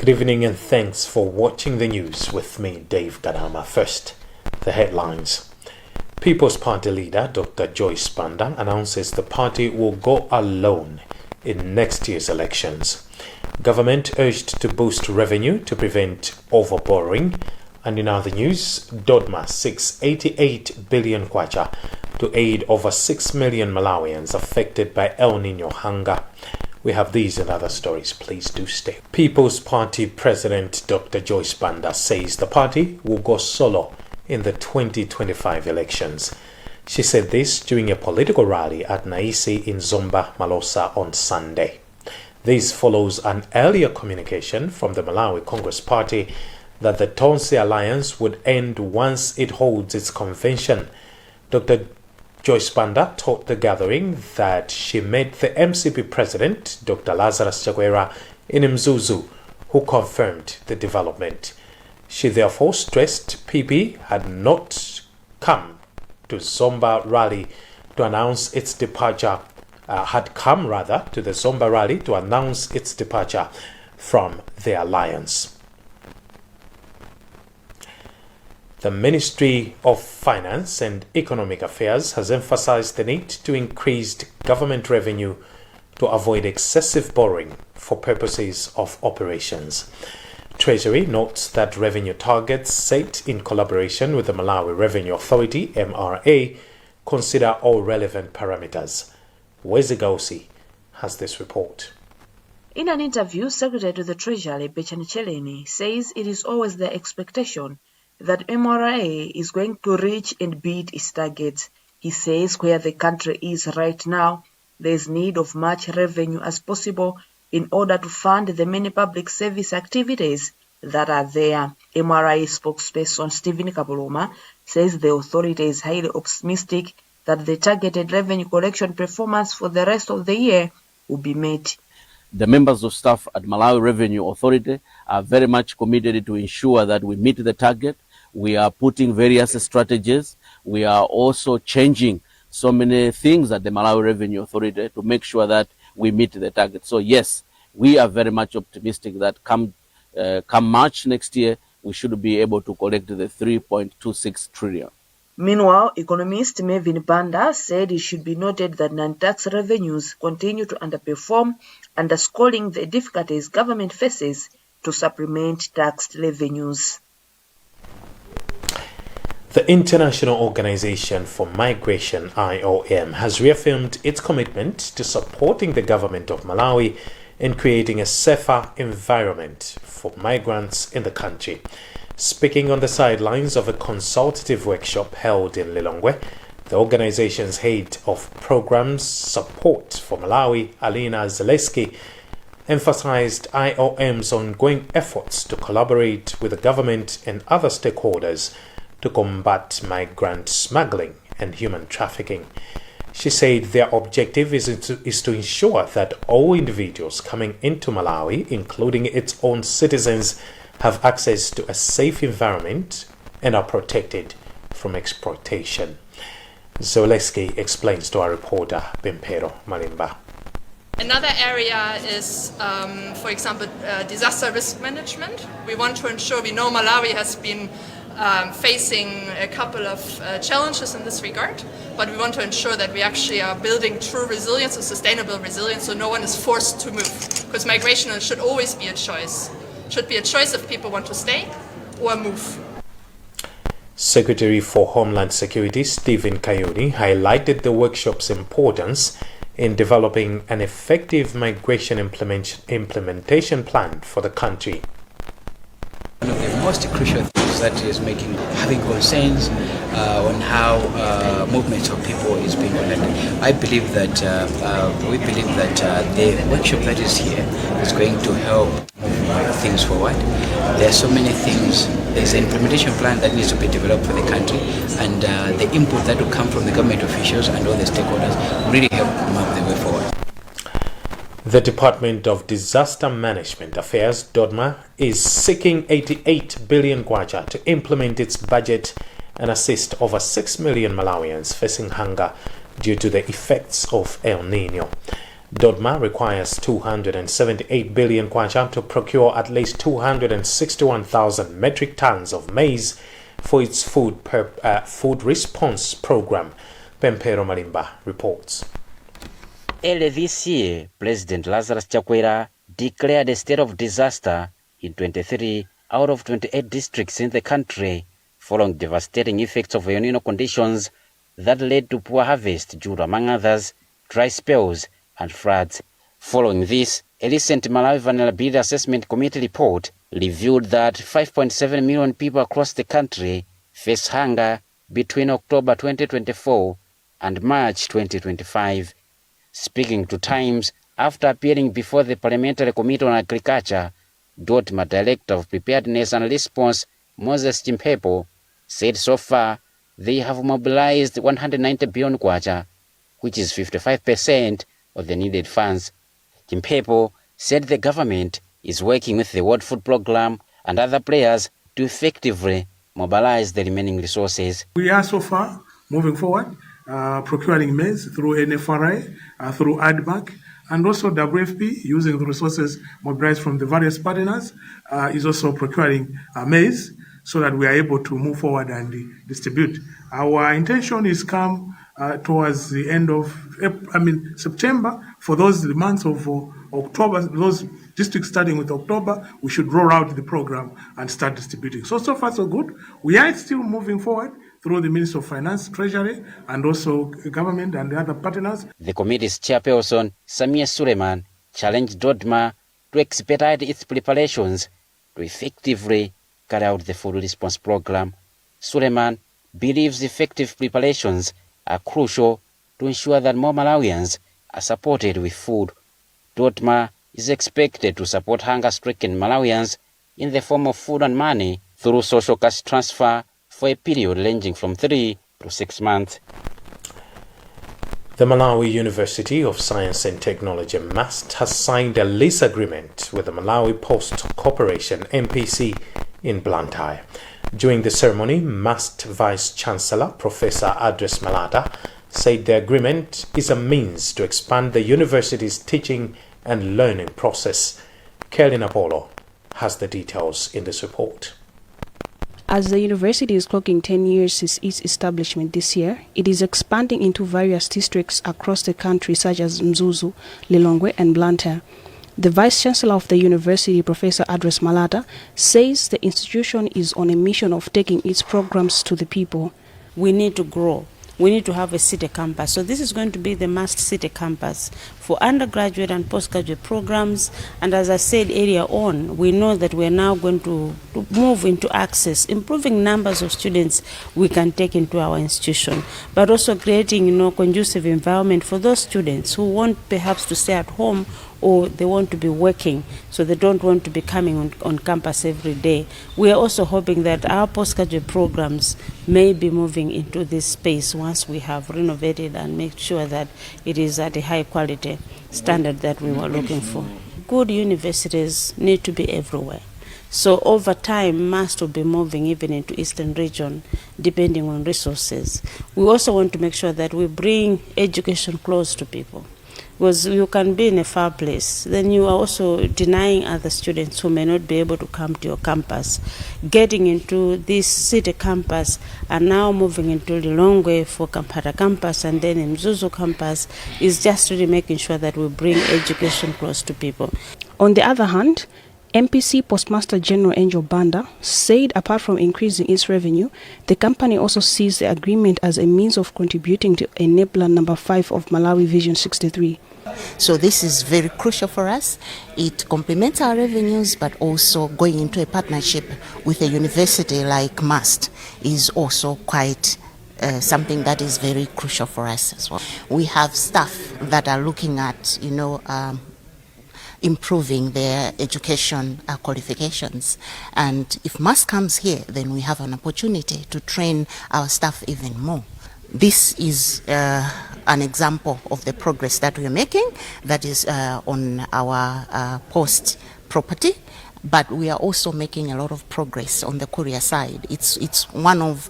Good evening and thanks for watching the news with me, Dave Gadama. First, the headlines. People's Party leader Dr. Joyce Banda announces the party will go alone in next year's elections. Government urged to boost revenue to prevent overborrowing. And in other news, Dodma seeks 88 billion kwacha to aid over 6 million Malawians affected by El Nino hunger. We have these and other stories. Please do stay. People's Party President Dr. Joyce Banda says the party will go solo in the 2025 elections. She said this during a political rally at Naisi in Zomwe, Malosa on Sunday. This follows an earlier communication from the Malawi Congress Party that the Tonsi alliance would end once it holds its convention. Dr. Joyce Banda told the gathering that she met the MCP president, Dr. Lazarus Chakwera, in Mzuzu, who confirmed the development. She therefore stressed PP had not come to Zomba rally to announce its departure, to the Zomba rally to announce its departure from the alliance. The Ministry of Finance and Economic Affairs has emphasized the need to increase government revenue to avoid excessive borrowing for purposes of operations. Treasury notes that revenue targets set in collaboration with the Malawi Revenue Authority, MRA, consider all relevant parameters. Wezigausi has this report. In an interview, Secretary to the Treasury, Bechani Cheleni, says it is always the expectation that MRA is going to reach and beat its targets. He says where the country is right now, there is need of much revenue as possible in order to fund the many public service activities that are there. MRA spokesperson Stephen Kabuluma says the authority is highly optimistic that the targeted revenue collection performance for the rest of the year will be met. The members of staff at Malawi Revenue Authority are very much committed to ensure that we meet the target. We are putting various strategies. We are also changing so many things at the Malawi Revenue Authority to make sure that we meet the target. So yes, we are very much optimistic that come March next year, we should be able to collect the 3.26 trillion. Meanwhile, economist Melvin Banda said it should be noted that non-tax revenues continue to underperform, underscoring the difficulties government faces to supplement tax revenues. The International Organization for Migration, IOM, has reaffirmed its commitment to supporting the government of Malawi in creating a safer environment for migrants in the country. Speaking on the sidelines of a consultative workshop held in Lilongwe, the organization's head of programs support for Malawi, Alina Zaleski, emphasized IOM's ongoing efforts to collaborate with the government and other stakeholders to combat migrant smuggling and human trafficking. She said their objective is to ensure that all individuals coming into Malawi, including its own citizens, have access to a safe environment and are protected from exploitation. Zaleski explains to our reporter, Bimpero Malimba. Another area is, for example, disaster risk management. We want to ensure, we know Malawi has been facing a couple of challenges in this regard, but we want to ensure that we actually are building true resilience and sustainable resilience so no one is forced to move. Because migration should always be a choice. It should be a choice if people want to stay or move. Secretary for Homeland Security Stephen Kayuni highlighted the workshop's importance in developing an effective migration implementation plan for the country. One of the most crucial things that is having concerns on how movement of people is being conducted. We believe that the workshop that is here is going to help move things forward. There are so many things. There's an implementation plan that needs to be developed for the country, and the input that will come from the government officials and all the stakeholders will really help map the way forward. The Department of Disaster Management Affairs, DODMA, is seeking 88 billion kwacha to implement its budget and assist over 6 million Malawians facing hunger due to the effects of El Nino. Dodma requires 278 billion kwacha to procure at least 261,000 metric tons of maize for its food response program. Pempero Malimba reports. Early this year, President Lazarus Chakwera declared a state of disaster in 23 out of 28 districts in the country, following devastating effects of El Niño conditions that led to poor harvest due to, among others, dry spells and floods. Following this, a recent Malawi Vulnerability Assessment Committee report revealed that 5.7 million people across the country face hunger between October 2024 and March 2025. Speaking to Times after appearing before the Parliamentary Committee on Agriculture, Dodma Director of Preparedness and Response, Moses Chimpepo, said so far they have mobilized 190 billion kwacha, which is 55% of the needed funds. Chimpepo said the government is working with the World Food Programme and other players to effectively mobilize the remaining resources. We are so far moving forward, procuring maize through NFRA, through ADMAC, and also WFP, using the resources mobilized from the various partners, is also procuring maize so that we are able to move forward and distribute. Our intention is come towards the end of September. For those the months of October, those districts starting with October, we should roll out the program and start distributing. So far so good. We are still moving forward through the Ministry of Finance, Treasury, and also government and the other partners. The committee's chairperson, Samia Suleiman, challenged Dodma to expedite its preparations to effectively carry out the food response program. Suleiman believes effective preparations are crucial to ensure that more Malawians are supported with food. Dodma is expected to support hunger-stricken Malawians in the form of food and money through social cash transfer for a period ranging from 3 to 6 months. The Malawi University of Science and Technology MAST has signed a lease agreement with the Malawi Post Corporation MPC in Blantyre. During the ceremony, MAST Vice Chancellor Professor Adres Malata said the agreement is a means to expand the university's teaching and learning process. Kelly Apollo has the details in this report. As the university is clocking 10 years since its establishment this year, it is expanding into various districts across the country such as Mzuzu, Lilongwe and Blantyre. The Vice-Chancellor of the university, Professor Adres Malata, says the institution is on a mission of taking its programs to the people. We need to grow. We need to have a city campus. So this is going to be the MAST city campus for undergraduate and postgraduate programs. And as I said earlier on, we know that we are now going to move into access, improving numbers of students we can take into our institution, but also creating, conducive environment for those students who want perhaps to stay at home or they want to be working, so they don't want to be coming on campus every day. We are also hoping that our postgraduate programs may be moving into this space once we have renovated and make sure that it is at a high quality standard that we were looking for. Good universities need to be everywhere. So over time, MAST will be moving even into Eastern region, depending on resources. We also want to make sure that we bring education close to people. Because you can be in a far place, then you are also denying other students who may not be able to come to your campus. Getting into this city campus and now moving into Lilongwe for Kampala campus and then in Mzuzu campus is just really making sure that we bring education close to people. On the other hand, MPC Postmaster General Angel Banda said apart from increasing its revenue, the company also sees the agreement as a means of contributing to enabler number 5 of Malawi Vision 63. So this is very crucial for us. It complements our revenues, but also going into a partnership with a university like MAST is also quite something that is very crucial for us as well. We have staff that are looking at, improving their education qualifications. And if MAST comes here, then we have an opportunity to train our staff even more. This is an example of the progress that we are making, that is on our post property. but we are also making a lot of progress on the courier side. It's one of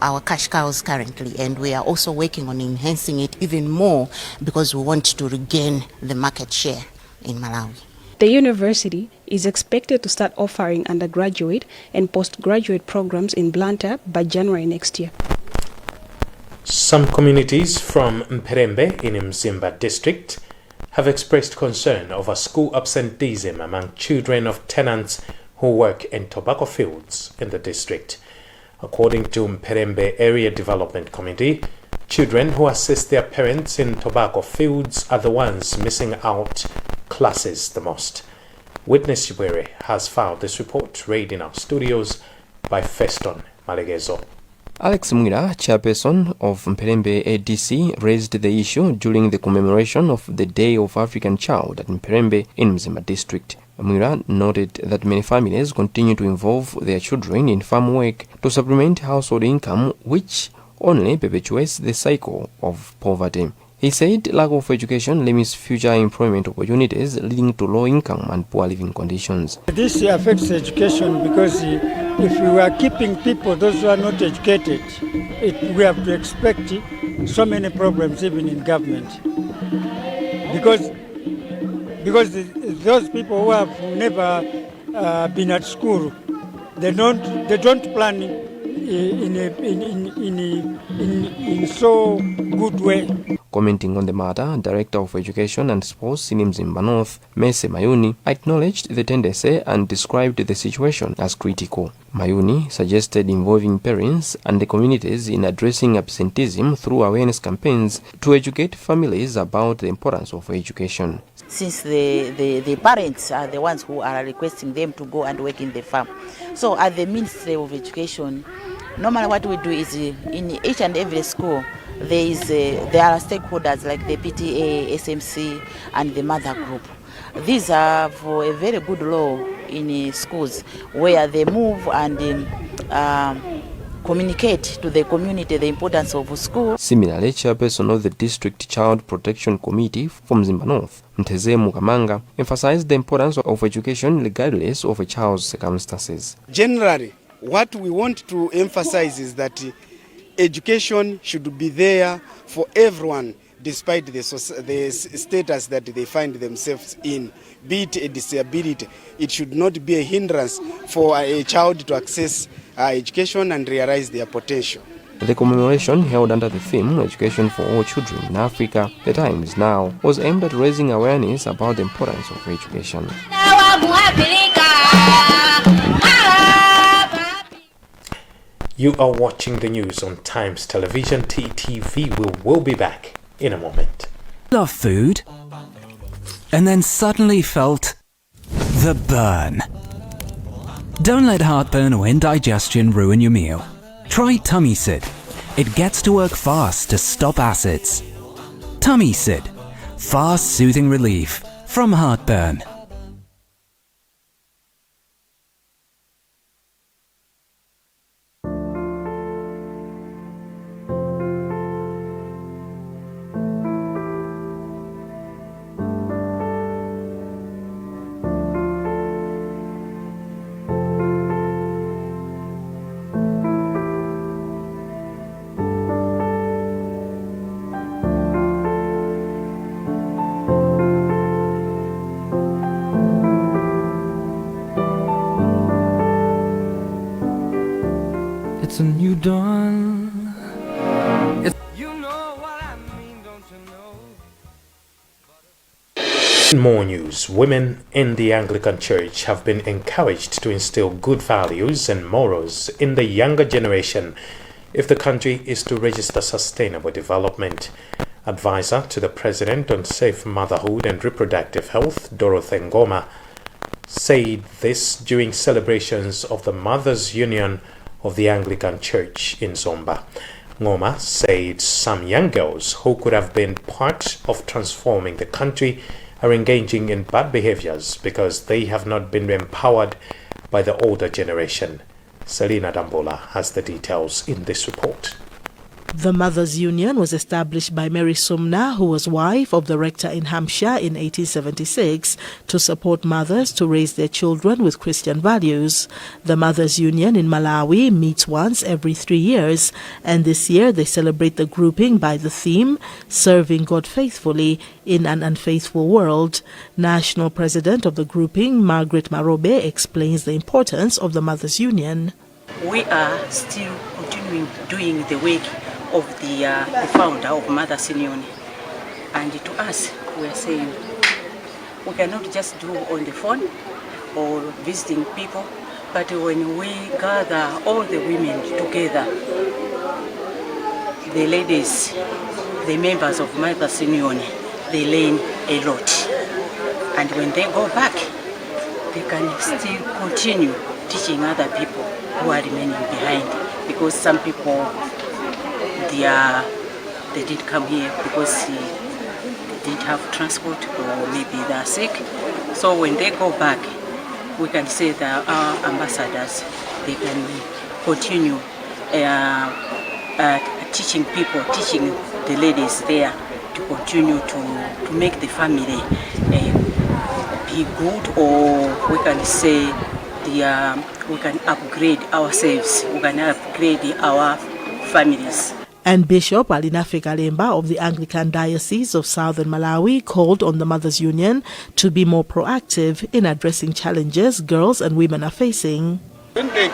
our cash cows currently, and we are also working on enhancing it even more because we want to regain the market share in Malawi. The university is expected to start offering undergraduate and postgraduate programs in Blantyre by January next year. Some communities from Mperembe in Mzimba district have expressed concern over school absenteeism among children of tenants who work in tobacco fields in the district. According to Mperembe Area Development Committee, children who assist their parents in tobacco fields are the ones missing out classes the most. Witness Yubere has filed this report read in our studios by Feston Malegezo. Alex Mwira, chairperson of Mperembe ADC, raised the issue during the commemoration of the Day of African Child at Mperembe in Mzimba district. Mwira noted that many families continue to involve their children in farm work to supplement household income, which only perpetuates the cycle of poverty. He said lack of education limits future employment opportunities, leading to low income and poor living conditions. This affects education because if we are keeping people, those who are not educated, we have to expect so many problems even in government. Because those people who have never been at school, they don't plan in so good way. Commenting on the matter, Director of Education and Sports in Mzimba North, Mese Mayuni, acknowledged the tendency and described the situation as critical. Mayuni suggested involving parents and the communities in addressing absenteeism through awareness campaigns to educate families about the importance of education. Since the parents are the ones who are requesting them to go and work in the farm. So at the Ministry of Education, normally what we do is in each and every school, there are stakeholders like the PTA, SMC, and the mother group. These are for a very good law in schools where they move and communicate to the community the importance of school. Similarly, chairperson of the District Child Protection Committee from Mzimba North, Mteze Mukamanga, emphasized the importance of education regardless of a child's circumstances. Generally, what we want to emphasize is that education should be there for everyone, despite the status that they find themselves in, be it a disability. It should not be a hindrance for a child to access education and realize their potential. The commemoration, held under the theme Education for All Children in Africa, The Time is Now, was aimed at raising awareness about the importance of education. You are watching the news on Times Television TTV. We will be back in a moment. Love food, and then suddenly felt the burn. Don't let heartburn or indigestion ruin your meal. Try Tummy Sid. It gets to work fast to stop acids. Tummy Sid. Fast, soothing relief from heartburn. It's a new dawn. In more news, women in the Anglican Church have been encouraged to instill good values and morals in the younger generation if the country is to register sustainable development. Advisor to the President on Safe Motherhood and Reproductive Health, Dorothy Ngoma, said this during celebrations of the Mothers' Union of the Anglican Church in Zomwe. Ngoma said some young girls who could have been part of transforming the country are engaging in bad behaviors because they have not been empowered by the older generation. Selina Dambola has the details in this report. The Mothers' Union was established by Mary Sumner, who was wife of the rector in Hampshire in 1876, to support mothers to raise their children with Christian values. The Mothers' Union in Malawi meets once every 3 years, and this year they celebrate the grouping by the theme, Serving God Faithfully in an Unfaithful World. National President of the grouping, Margaret Marobe, explains the importance of the Mothers' Union. We are still continuing doing the work of the founder of Mothers Union, and to us we are saying we cannot just do on the phone or visiting people, but when we gather all the women together, the ladies, the members of Mothers Union, they learn a lot, and when they go back they can still continue teaching other people who are remaining behind, because some people they did come here because they didn't have transport, or maybe they are sick. So when they go back, we can say that our ambassadors, they can continue teaching people, teaching the ladies there to continue to make the family be good, or we can say we can upgrade ourselves, we can upgrade our families. And Bishop Alinafe Kalemba of the Anglican Diocese of Southern Malawi called on the Mothers Union to be more proactive in addressing challenges girls and women are facing. When they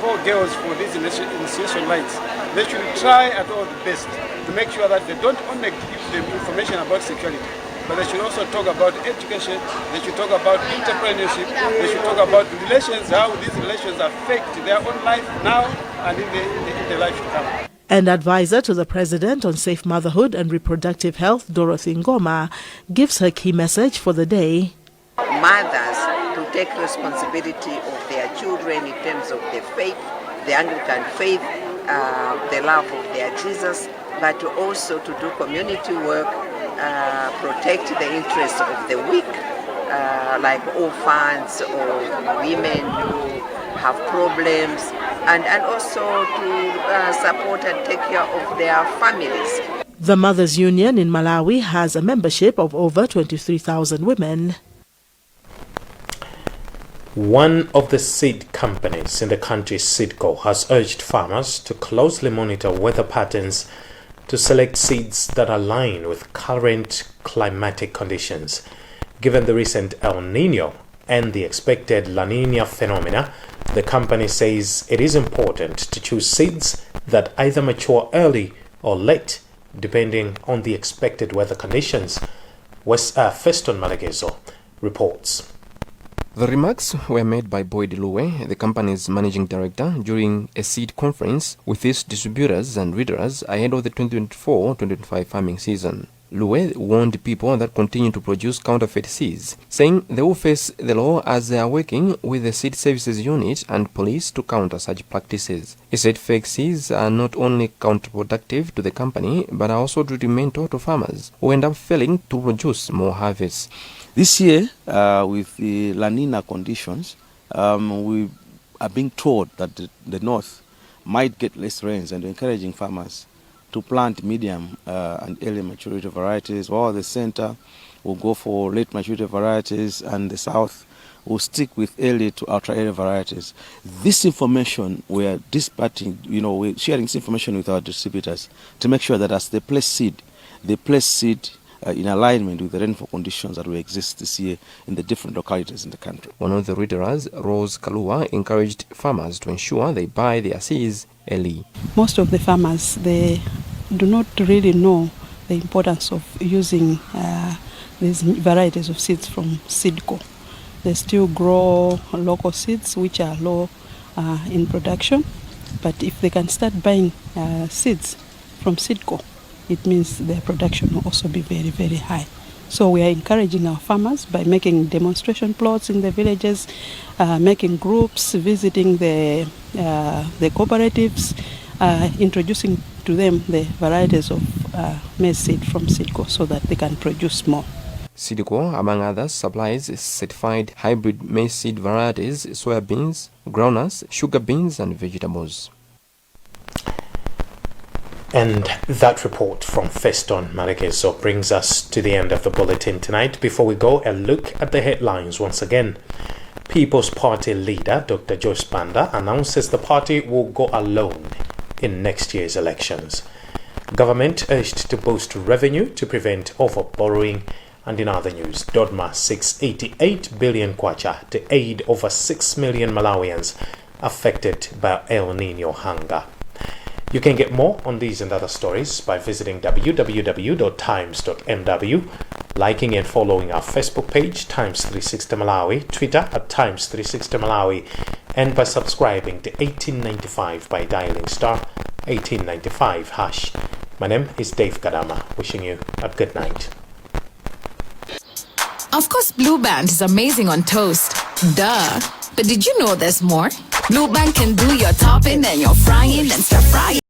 call girls for these initiation rites, they should try at all the best to make sure that they don't only give them information about sexuality, but they should also talk about education, they should talk about entrepreneurship, they should talk about relations, how these relations affect their own life now and in the life to come. And advisor to the President on Safe Motherhood and Reproductive Health, Dorothy Ngoma, gives her key message for the day. Mothers to take responsibility of their children in terms of their faith, the Anglican faith, the love of their Jesus, but also to do community work, protect the interests of the weak, like orphans or women who have problems, and also to support and take care of their families. The Mothers Union in Malawi has a membership of over 23,000 women. One of the seed companies in the country, Seedco, has urged farmers to closely monitor weather patterns to select seeds that align with current climatic conditions. Given the recent El Nino and the expected La Nina phenomena, the company says it is important to choose seeds that either mature early or late, depending on the expected weather conditions. Feston Malagezo reports. The remarks were made by Boyd Luwe, the company's managing director, during a seed conference with its distributors and readers ahead of the 2024-2025 farming season. Luwe warned people that continue to produce counterfeit seeds, saying they will face the law as they are working with the Seed Services Unit and police to counter such practices. He said fake seeds are not only counterproductive to the company, but are also detrimental to farmers, who end up failing to produce more harvests. This year, with the La Nina conditions, we are being told that the north might get less rains, and encouraging farmers to plant medium and early maturity varieties, while the center will go for late maturity varieties, and the south will stick with early to ultra early varieties. This information we are dispatching, we're sharing this information with our distributors to make sure that as they place seed in alignment with the rainfall conditions that will exist this year in the different localities in the country. One of the readers, Rose Kalua, encouraged farmers to ensure they buy their seeds early. Most of the farmers, they do not really know the importance of using these varieties of seeds from Seedco. They still grow local seeds which are low in production, but if they can start buying seeds from Seedco, it means their production will also be very, very high. So we are encouraging our farmers by making demonstration plots in the villages, making groups, visiting the cooperatives, introducing to them the varieties of maize seed from Seedco so that they can produce more. Seedco, among others, supplies certified hybrid maize seed varieties, soya beans, groundnuts, sugar beans, and vegetables. And that report from Feston Malekeso brings us to the end of the bulletin tonight. Before we go, a look at the headlines once again. People's Party leader Dr. Joyce Banda announces the party will go alone in next year's elections. Government urged to boost revenue to prevent over-borrowing. And in other news, Dodma seeks 88 billion kwacha to aid over 6 million Malawians affected by El Nino hunger. You can get more on these and other stories by visiting www.times.mw, liking and following our Facebook page, Times360 Malawi, Twitter at Times360 Malawi, and by subscribing to 1895 by dialing star 1895 hash. My name is Dave Kadama, wishing you a good night. Of course, Blue Band is amazing on toast. Duh. But did you know there's more? Blue Band can do your topping and your frying and stir frying.